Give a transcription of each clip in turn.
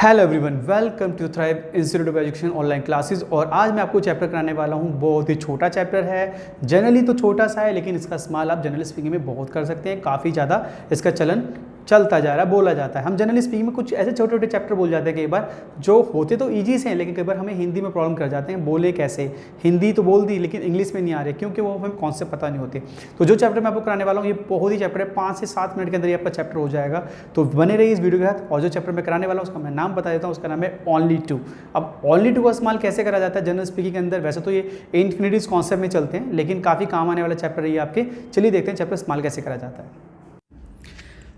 Hello everyone, welcome to Thrive Institute of Education online classes. और आज मैं आपको चैप्टर कराने वाला हूँ। बहुत ही छोटा चैप्टर है, जनरली तो छोटा सा है, लेकिन इसका इस्तेमाल आप जनरल स्पीकिंग में बहुत कर सकते हैं। काफ़ी ज़्यादा इसका चलन चलता जा रहा है, बोला जाता है। हम जनरली स्पीकिंग में कुछ ऐसे छोटे छोटे चैप्टर बोल जाते हैं कई बार, जो होते तो ईजी से हैं, लेकिन कई बार हमें हिंदी में प्रॉब्लम कर जाते हैं। बोले कैसे, हिंदी तो बोल दी लेकिन इंग्लिश में नहीं आ रहे, क्योंकि वो हमें कॉन्सेप्ट पता नहीं होते। तो जो चैप्टर मैं आपको कराने वाला हूँ, ये बहुत ही चैप्टर है, 5 से 7 मिनट के अंदर ये आपका चैप्टर हो जाएगा। तो बने रहिए इस वीडियो के साथ। और जो चैप्टर मैं कराने वाला हूँ उसका मैं नाम बता देता हूँ, उसका नाम है ओनली टू। अब ओनली टू का इस्तेमाल कैसे करा जाता है जनरल स्पीकिंग के अंदर? वैसे तो ये इन्फिनिटीज कॉन्सेप्ट में चलते हैं, लेकिन काफ़ी काम आने वाला चैप्टर है ये आपके। चलिए देखते हैं चैप्टर इस्तेमाल कैसे करा जाता है।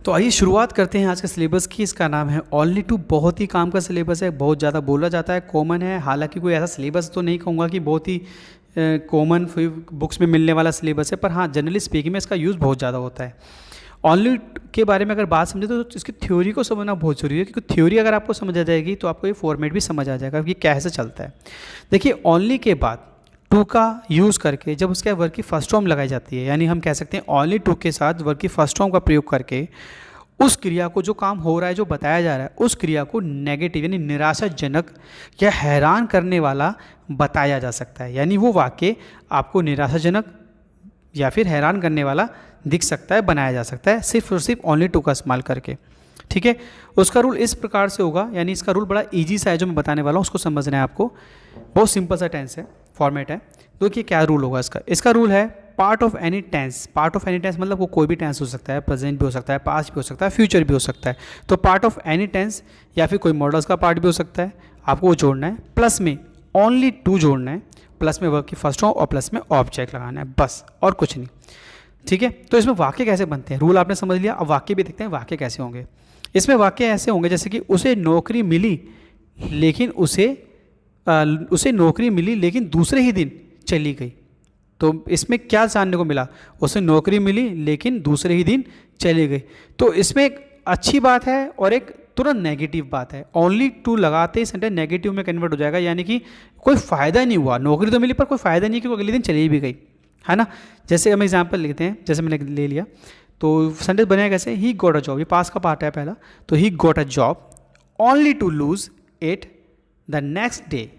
तो आइए शुरुआत करते हैं आज के सिलेबस की। इसका नाम है ओनली टू। बहुत ही काम का सिलेबस है, बहुत ज़्यादा बोला जाता है, कॉमन है। हालांकि कोई ऐसा सिलेबस तो नहीं कहूँगा कि बहुत ही कॉमन बुक्स में मिलने वाला सिलेबस है, पर हाँ जनरली स्पीकिंग में इसका यूज़ बहुत ज़्यादा होता है। ओनली के बारे में अगर बात समझे तो इसकी थ्योरी को समझना बहुत ज़रूरी है, क्योंकि थ्योरी अगर आपको समझ आ जाएगी तो आपको ये फॉर्मेट भी समझ आ जाएगा कि कैसे चलता है। देखिए, ओनली के बाद टू का यूज़ करके जब उसके वर्ब की फर्स्ट फॉर्म लगाई जाती है, यानी हम कह सकते हैं ओनली टू के साथ वर्ब की फर्स्ट फॉर्म का प्रयोग करके उस क्रिया को, जो काम हो रहा है, जो बताया जा रहा है, उस क्रिया को नेगेटिव यानी निराशाजनक या हैरान करने वाला बताया जा सकता है। यानी वो वाक्य आपको निराशाजनक या फिर हैरान करने वाला दिख सकता है, बनाया जा सकता है, सिर्फ और सिर्फ ओनली टू का इस्तेमाल करके। ठीक है, उसका रूल इस प्रकार से होगा, यानी इसका रूल बड़ा इजी सा है, जो मैं बताने वाला हूँ उसको समझना है आपको। बहुत सिंपल सा टेंस है, फॉर्मेट है। देखिए क्या रूल होगा इसका रूल है part of any tense. Part of any tense मतलब वो कोई भी टेंस हो सकता है, प्रेजेंट भी हो सकता है, पास्ट भी हो सकता है, फ्यूचर भी हो सकता है। तो पार्ट ऑफ एनी टेंस या फिर कोई मॉडल्स का पार्ट भी हो सकता है, आपको वो जोड़ना है। प्लस में ओनली टू जोड़ना है, प्लस में वर्ब की फर्स्ट फॉर्म और प्लस में ऑब्जेक्ट लगाना है, बस और कुछ नहीं। ठीक है, तो इसमें वाक्य कैसे बनते हैं, रूल आपने समझ लिया। अब वाक्य भी देखते हैं वाक्य कैसे होंगे। इसमें वाक्य ऐसे होंगे जैसे कि उसे नौकरी मिली लेकिन उसे नौकरी मिली लेकिन दूसरे ही दिन चली गई। तो इसमें क्या जानने को मिला? उसे नौकरी मिली लेकिन दूसरे ही दिन चली गई। तो इसमें एक अच्छी बात है और एक तुरंत नेगेटिव बात है। ओनली टू लगाते ही सेंटेंस नेगेटिव में कन्वर्ट हो जाएगा, यानी कि कोई फ़ायदा नहीं हुआ। नौकरी तो मिली पर कोई फ़ायदा नहीं, क्योंकि अगले दिन चली भी गई, है ना। जैसे हम एग्जाम्पल लेते हैं, जैसे मैंने ले लिया, तो सेंटेंस बनेगा कैसे? ही गॉट अ जॉब, ये पास का पार्ट है पहला। तो he got a job only to lose it the next day.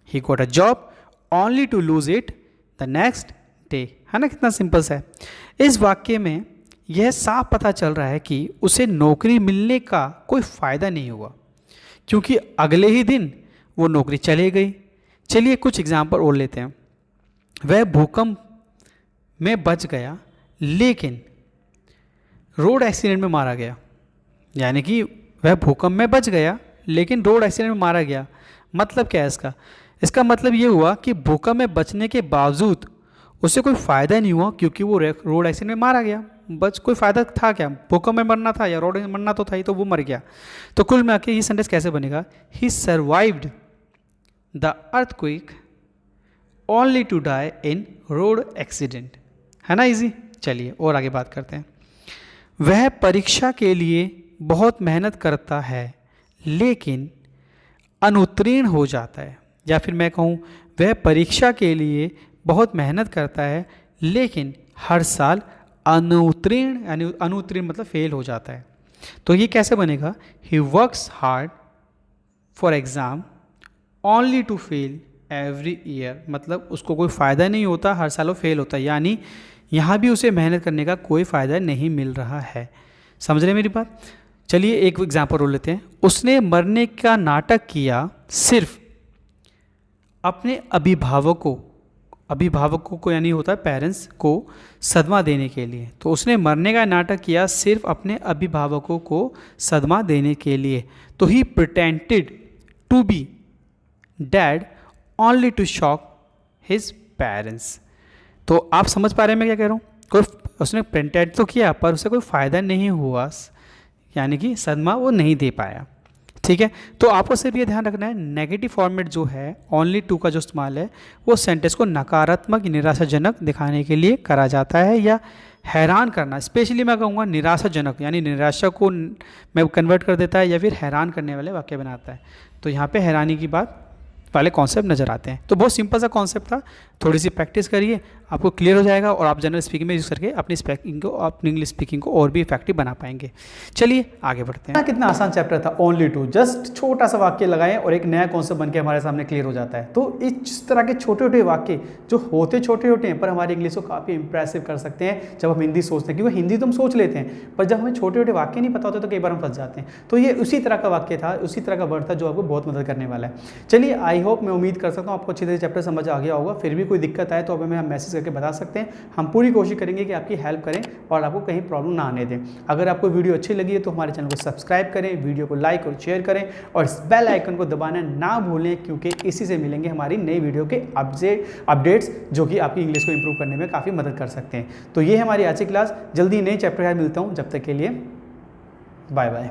He got a job only to lose it the next day, है ना। कितना सिंपल सा है। इस वाक्य में यह साफ पता चल रहा है कि उसे नौकरी मिलने का कोई फ़ायदा नहीं हुआ, क्योंकि अगले ही दिन वो नौकरी चली गई। चलिए कुछ एग्जाम्पल और लेते हैं। वह भूकंप में बच गया लेकिन रोड एक्सीडेंट में मारा गया। यानी कि वह भूकंप में बच गया लेकिन रोड एक्सीडेंट में मारा गया। मतलब क्या है इसका मतलब ये हुआ कि भूकंप में बचने के बावजूद उसे कोई फ़ायदा नहीं हुआ, क्योंकि वो रोड एक्सीडेंट में मारा गया। कोई फ़ायदा था क्या? भूकंप में मरना था या रोड में मरना तो था ही, तो वो मर गया। तो कुल मिला के ये सेंटेंस कैसे बनेगा? He survived the earthquake only to die in road accident, है ना। इजी। चलिए और आगे बात करते हैं। वह परीक्षा के लिए बहुत मेहनत करता है लेकिन अनुत्तीर्ण हो जाता है। या फिर मैं कहूँ, वह परीक्षा के लिए बहुत मेहनत करता है लेकिन हर साल अनुत्तीर्ण, यानी अनुत्तीर्ण मतलब फेल हो जाता है। तो ये कैसे बनेगा? He works hard for exam only to fail every year. मतलब उसको कोई फ़ायदा नहीं होता, हर साल वो फेल होता है। यानी यहाँ भी उसे मेहनत करने का कोई फ़ायदा नहीं मिल रहा है। समझ रहे मेरी बात? चलिए एक एग्जाम्पल और लेते हैं। उसने मरने का नाटक किया सिर्फ अपने अभिभावकों को यानी होता है पेरेंट्स को सदमा देने के लिए। तो उसने मरने का नाटक किया सिर्फ अपने अभिभावकों को सदमा देने के लिए। तो he pretended to be dead only to shock his parents. तो आप समझ पा रहे हैं मैं क्या कह रहा हूँ? कोई उसने प्रिटेंड तो किया पर उसे कोई फ़ायदा नहीं हुआ, यानी कि सदमा वो नहीं दे पाया। ठीक है, तो आपको सिर्फ ये ध्यान रखना है, नेगेटिव फॉर्मेट जो है ओनली टू का जो इस्तेमाल है वो सेंटेंस को नकारात्मक, निराशाजनक दिखाने के लिए करा जाता है, या हैरान करना। स्पेशली मैं कहूँगा निराशाजनक, यानी निराशा को मैं कन्वर्ट कर देता है या फिर हैरान करने वाले वाक्य बनाता है। तो यहाँ पे हैरानी की बात वाले कॉन्सेप्ट नज़र आते हैं। तो बहुत सिंपल सा कॉन्सेप्ट था, थोड़ी सी प्रैक्टिस करिए, आपको क्लियर हो जाएगा और आप जनरल स्पीकिंग में यूज़ करके अपनी इंग्लिश स्पीकिंग को और भी इफेक्टिव बना पाएंगे। चलिए आगे बढ़ते हैं। कितना आसान चैप्टर था, ओनली टू, जस्ट छोटा सा वाक्य लगाएं और एक नया कॉन्सेप्ट बन के हमारे सामने क्लियर हो जाता है। तो इस तरह के छोटे छोटे वाक्य जो होते छोटे छोटे हैं पर हमारी इंग्लिश को काफ़ी इंप्रेसिव कर सकते हैं जब हम हिंदी सोचते हैं, क्योंकि हिंदी तो हम सोच लेते हैं पर जब हमें छोटे छोटे वाक्य नहीं पता होते तो कई बार हम फंस जाते हैं। तो ये उसी तरह का वाक्य था, उसी तरह का वर्ड था जो आपको बहुत मदद करने वाला है। चलिए आई होप, मैं उम्मीद कर सकता हूँ आपको अच्छी तरह चैप्टर समझ आ गया होगा। फिर भी कोई दिक्कत आए तो हमें मैसेज करके बता सकते हैं, हम पूरी कोशिश करेंगे कि आपकी हेल्प करें और आपको कहीं प्रॉब्लम ना आने दें। अगर आपको वीडियो अच्छी लगी है तो हमारे चैनल को सब्सक्राइब करें, वीडियो को लाइक और शेयर करें और इस बेल आइकन को दबाना ना भूलें, क्योंकि इसी से मिलेंगे हमारी नई वीडियो के अपडेट्स जो कि आपकी इंग्लिश को इंप्रूव करने में काफ़ी मदद कर सकते हैं। तो ये है हमारी आज की क्लास। जल्दी नए चैप्टर के साथ मिलता हूँ, जब तक के लिए बाय बाय।